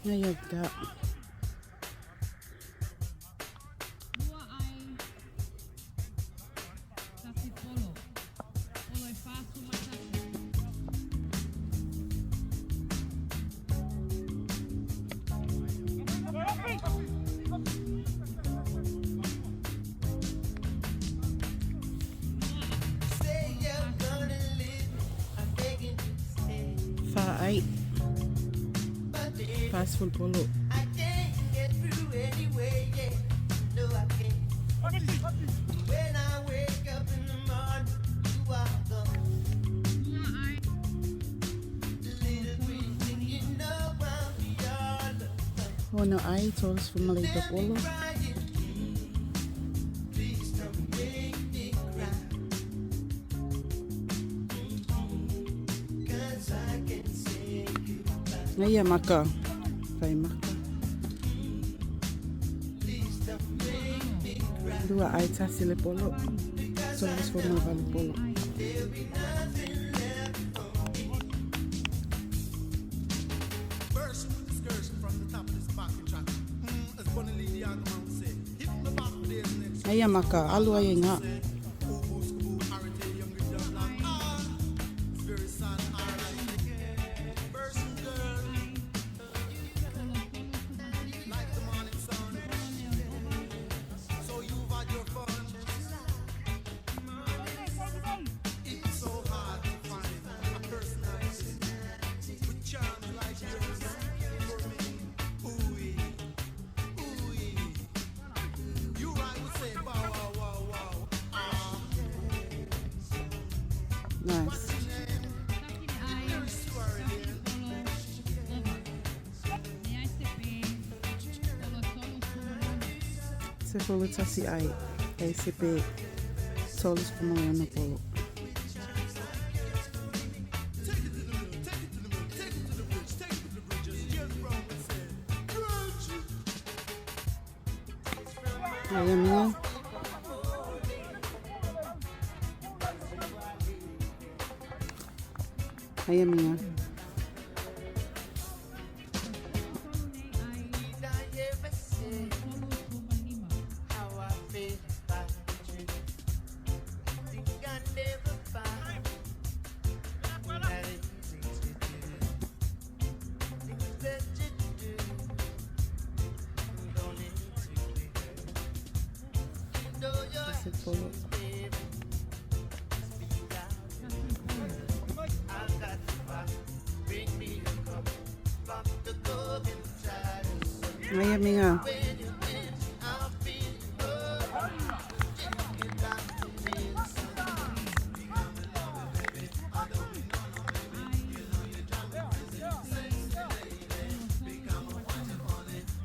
Ngayagda. Dua ay kasi polo. Polo ay paso matasi. Fa ay. Fast food polo. Dua ay Wana ay solos for Malaysia polo. Ngaya maka. Fay maka. Dua ay tasile polo. Solos for Malaysia polo. First excursion from the top of this backing track. As Bunny Lee the Argonaut say, hit the back for days next. Ngaya maka. Alu ay nga. Ubu Skubu, Arite, Younger John Black. It's very sad, alright. First girl, like the morning sun. So you've had your fun. It's so hard to find a personality with charms like yours. For me, ooh-wee, ooh-wee. You right would say bow wow wow wow. Nice. polo Se polo tasi ay. Ay sipe solos for Malaysia polo. Ngaya minga. Ngaya minga. Se polo. Ngaya minga.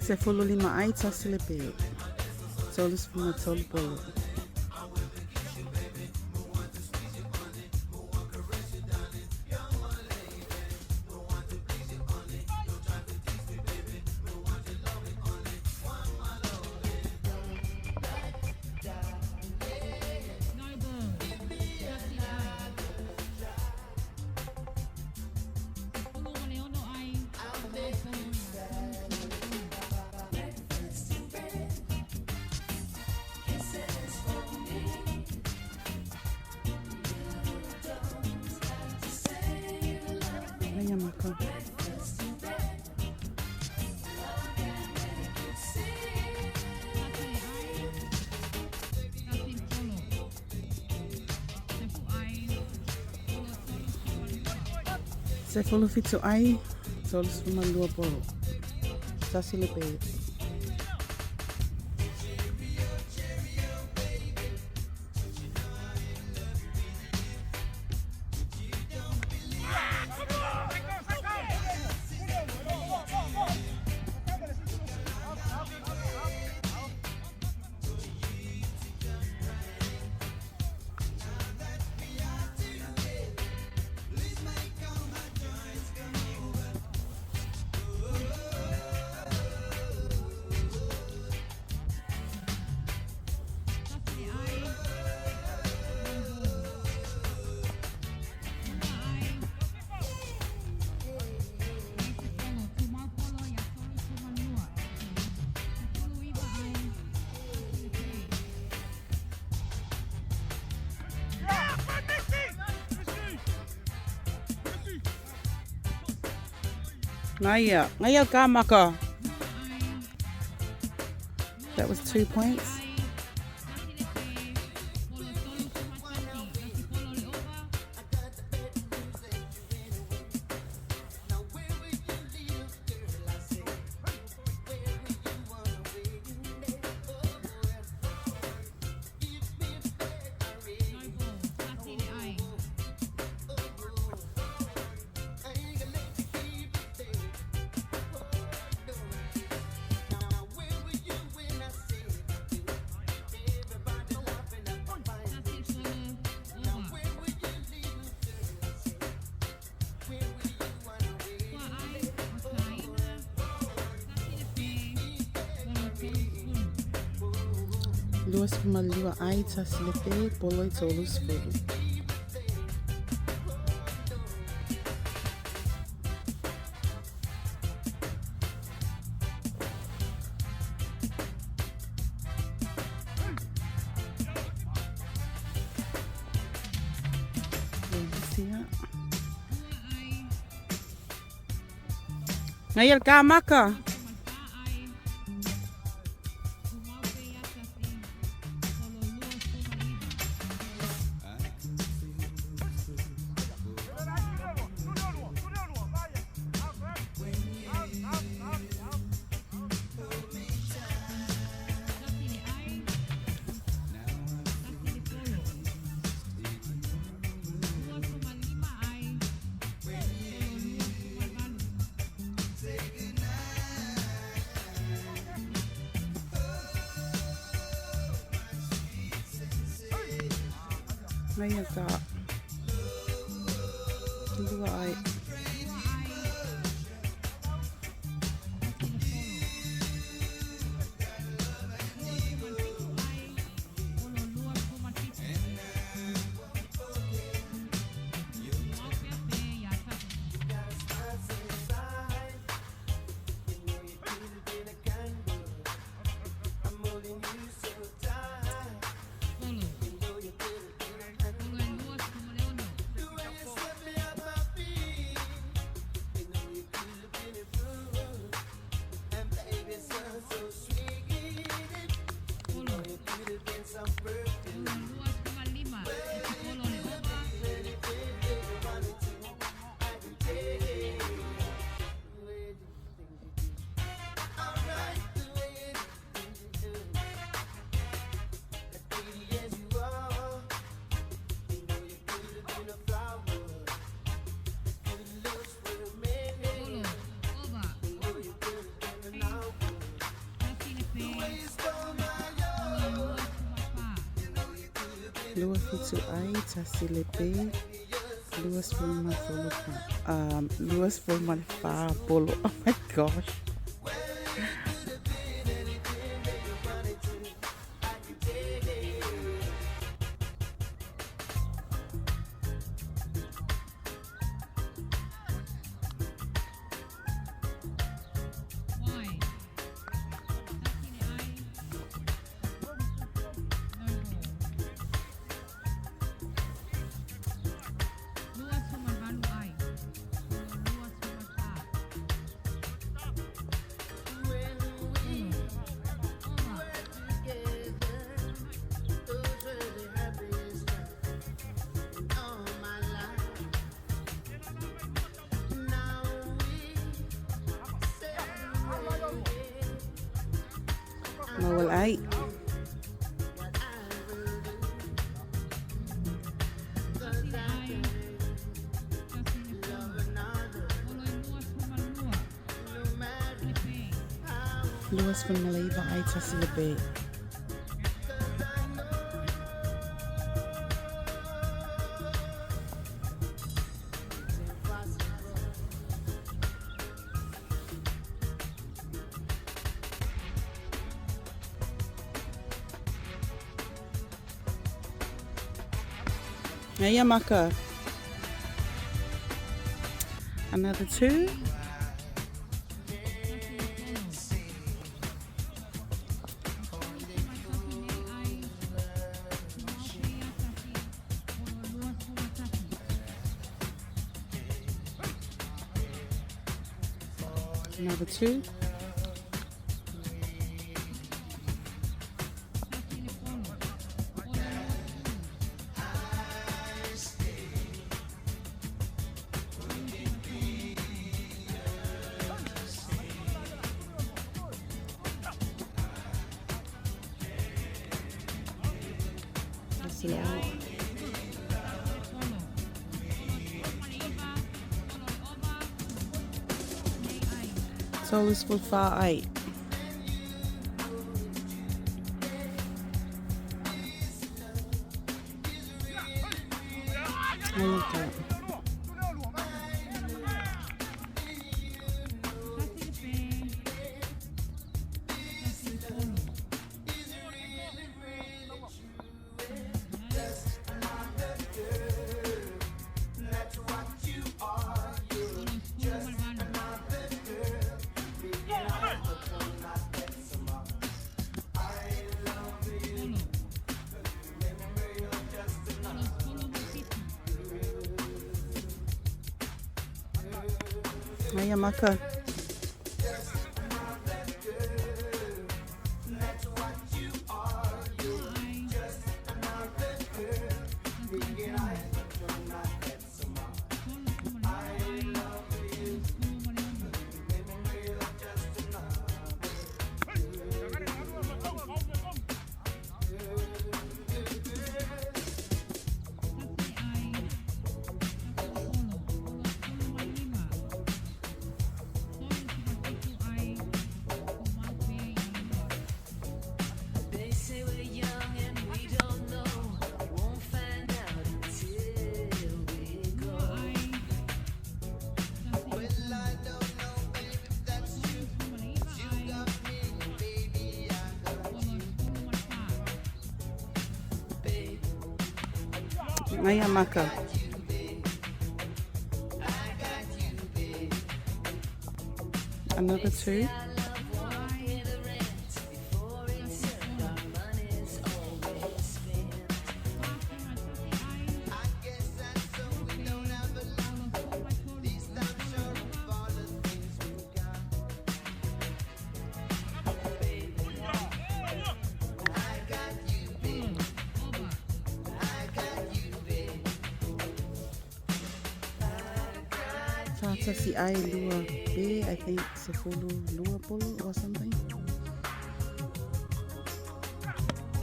Se polo lima ay tasile pe. Solos for Malaysia polo. Ngaya maka. Se polo fito ay solos for Malaysia polo. Tasile pe. Ngaya. Ngaya ka maka. That was 2 points. Luas pumaliwa ai taslepe poloi tolus fulu. Ngayal ka maka. Ngayal ka. Dua ai. Luas fitu ai taslepe. Luas pumaliwa. Luas pumaliwa polo. Oh my gosh. Mawal ai. Luas pumaliwa ai taslepe. Ngaya maka. Another 2. Another 2. That's it out. Solus full far 8. I love that. Hiya, Maka. They say we're young and we don't know. Won't find out until we go. Well, I don't know, baby, if that's you. You got me, baby, I got you, babe. Hiya, Maka. You, babe. I got you, babe. Another 2. I love walking the rent before it's earned. Our money's always spent. I guess that's so we don't have a lot. Least I'm sure of all the things we got. Baby, I got you, babe. I got you, babe. Tata si ai lua B, I think sefulu lua pulu or something.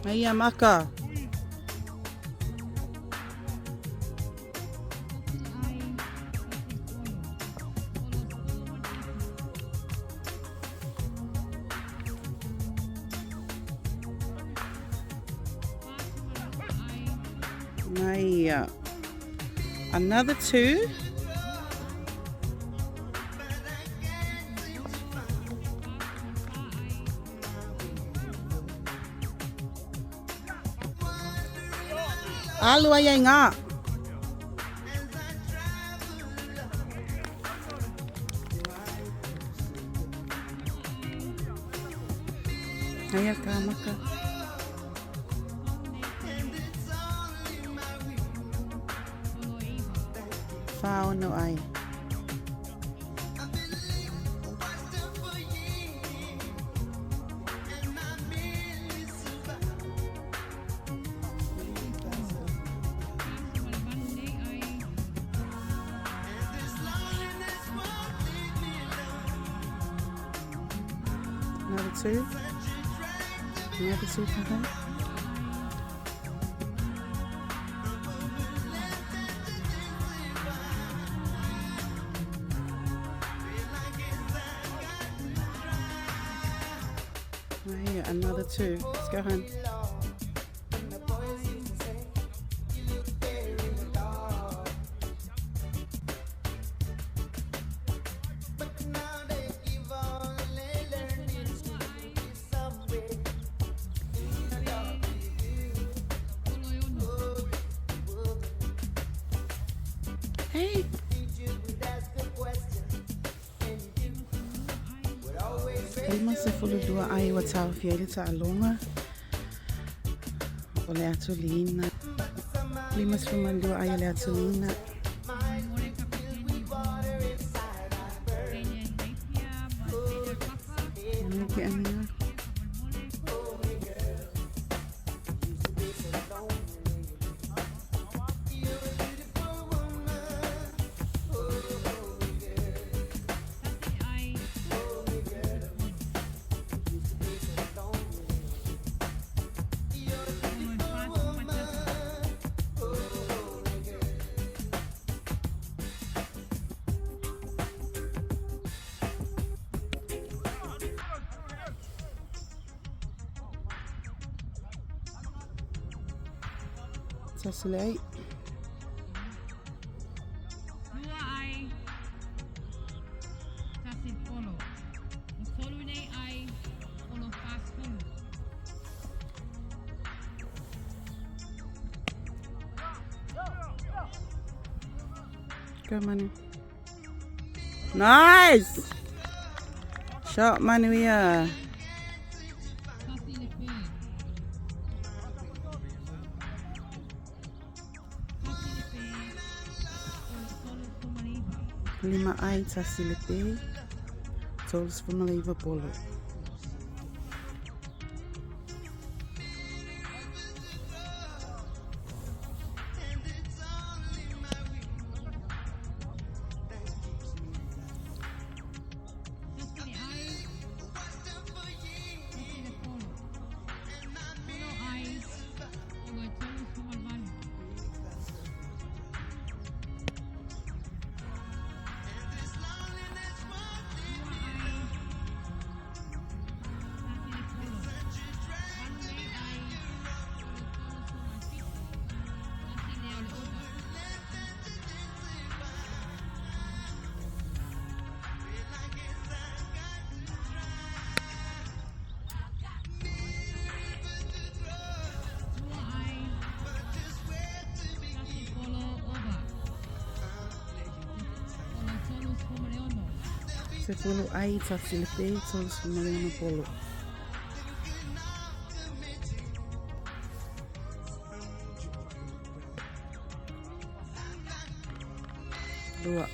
Hiya, Maka. Hiya. Another 2. Alu ay nga. Hiya ka, Maka. Fao no ay. Another 2. Another 2 for her. Right, another 2. Let's go home. Hey. Lima sefulu dua ai wa tau fiele ta alonga. O le atulina. Lima sefulu dua ai le atulina. Tasile ai. Lua ai. Tasi polo. O tolu nei ai. Polo fasfulu. Go, Manu. Nice! Shot, Manuia. Tasi le pe. Tasi le pe. O tolu kumariva. Lima ai Tasile pe. Todos Fumalaiva polo. Tasi le ai. Tasi le polo. Polo ai. Polo tolu kumarvani. Sepuluh ai Tasile pe. Todos Fumalaiva polo. Dua.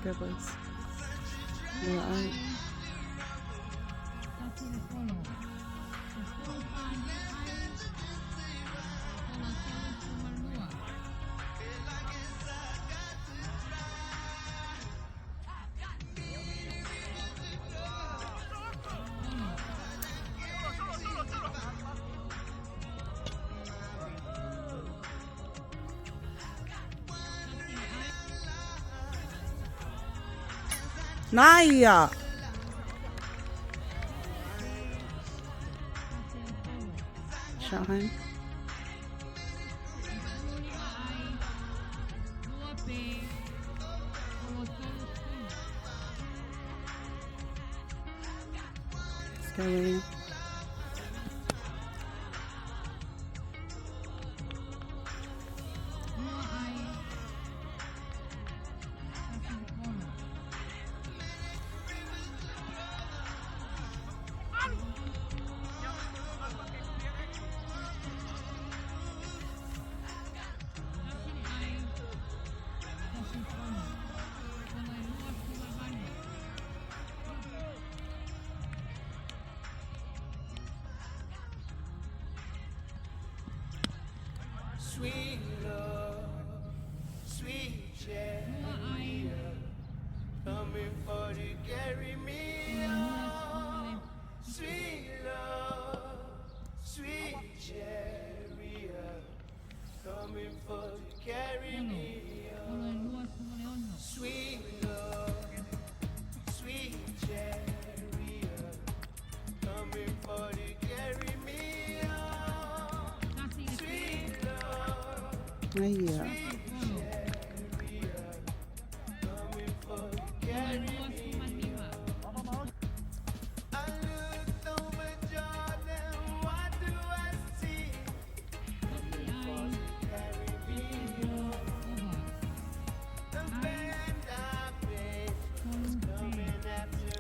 Let's go, boys. Dua ai. Naya. Shahan. Let's go, William. Sweet love, sweet chariot, coming for to carry me on. Sweet love, sweet chariot, coming for to carry me on. Sweet love, sweet chariot, coming for to carry me on. Sweet love. Naya.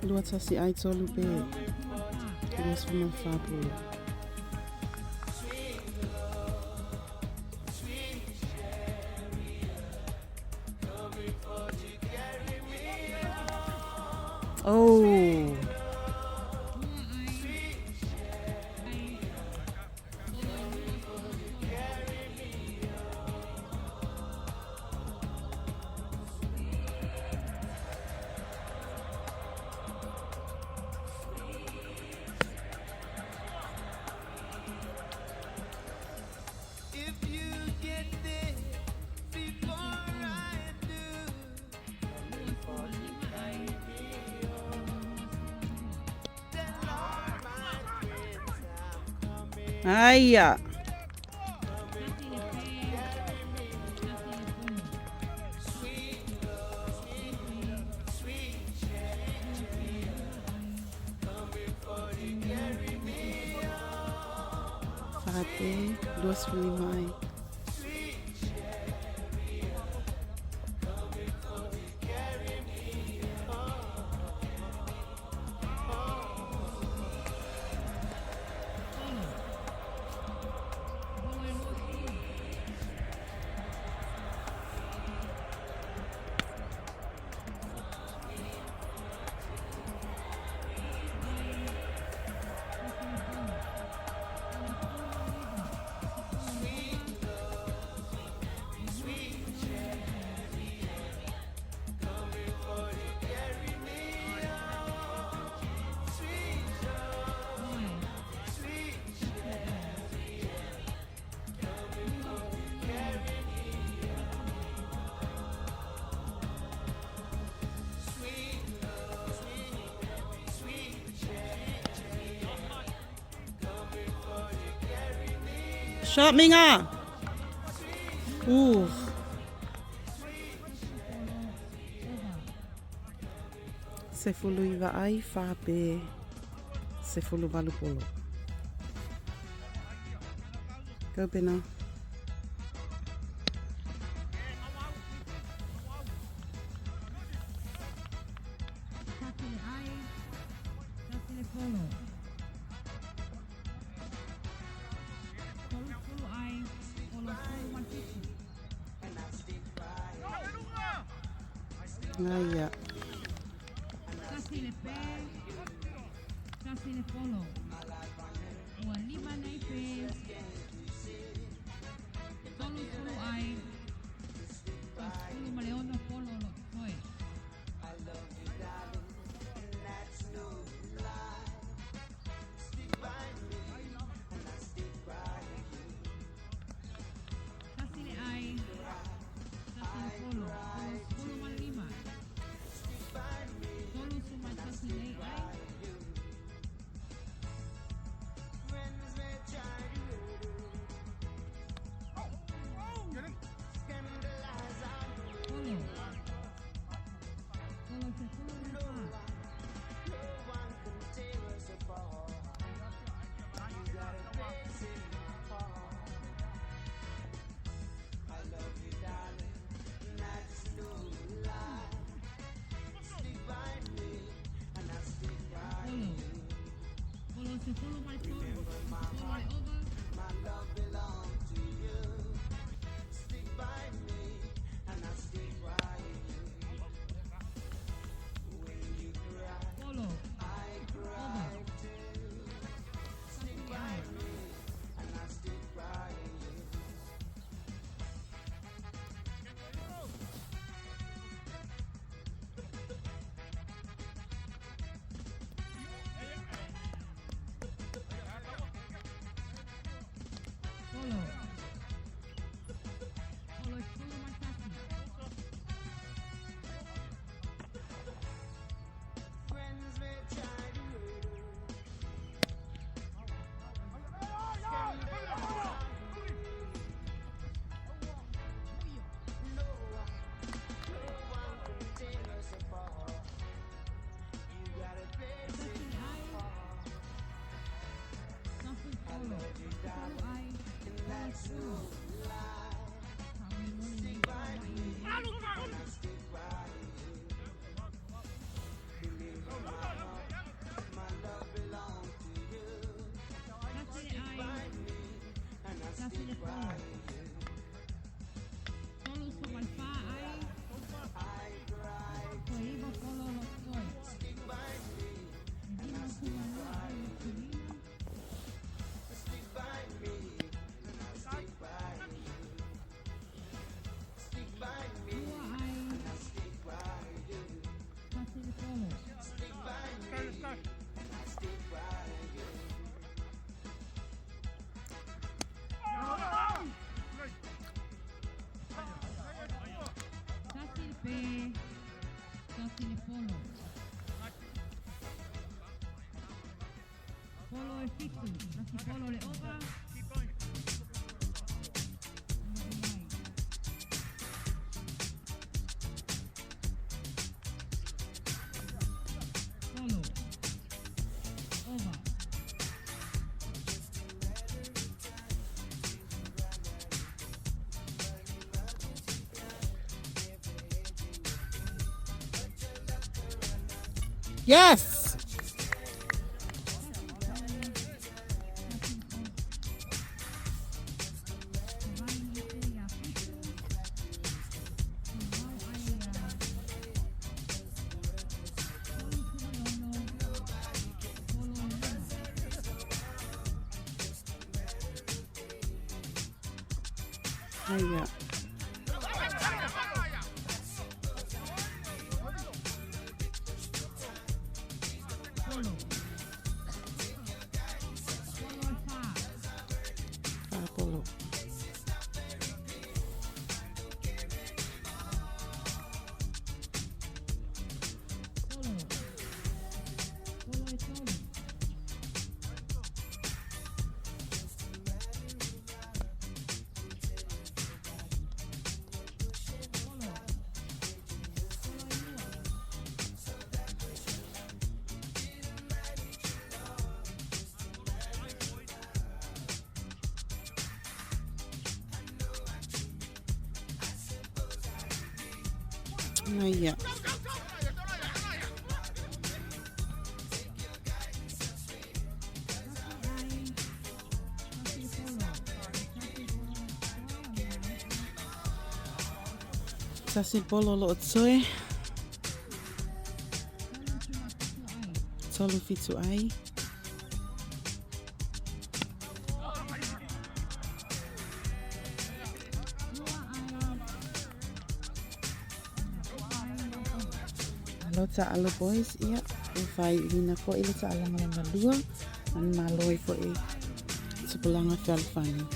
Dua tasi ai tolu pe. Terus Fumalaiva polo. Oh. If you get there before I do, then Lord, my friends, I'm coming. Ay, Fate, 2,5. Shot me nga. Ooh. Sefulu iwa ai fape. Sefulu valupolo. Go Bina. Ngaya. Kasi le pe, kasi le polo. Ua lima nei pe. Tolu sulu ai. Tas sulu maleono polo lo toi. Kasi le ai. Kasi le polo. Polo mal lima. Tolu suma kasi le ai. Polo. Polo se polo le pa. Polo. Polo se polo mal polo. Polo le over. Polo. Over. Kasi ai. fitu. Nasi polo le oba. Polo. Over. Yes! Hiya. Polo. Hiya. Tasi polo lo tsoe. Tolu fitu ai. Lota alo boys ia e fai lina ko ile ta ala ngala lua an maloi fo e sepulanga falfani.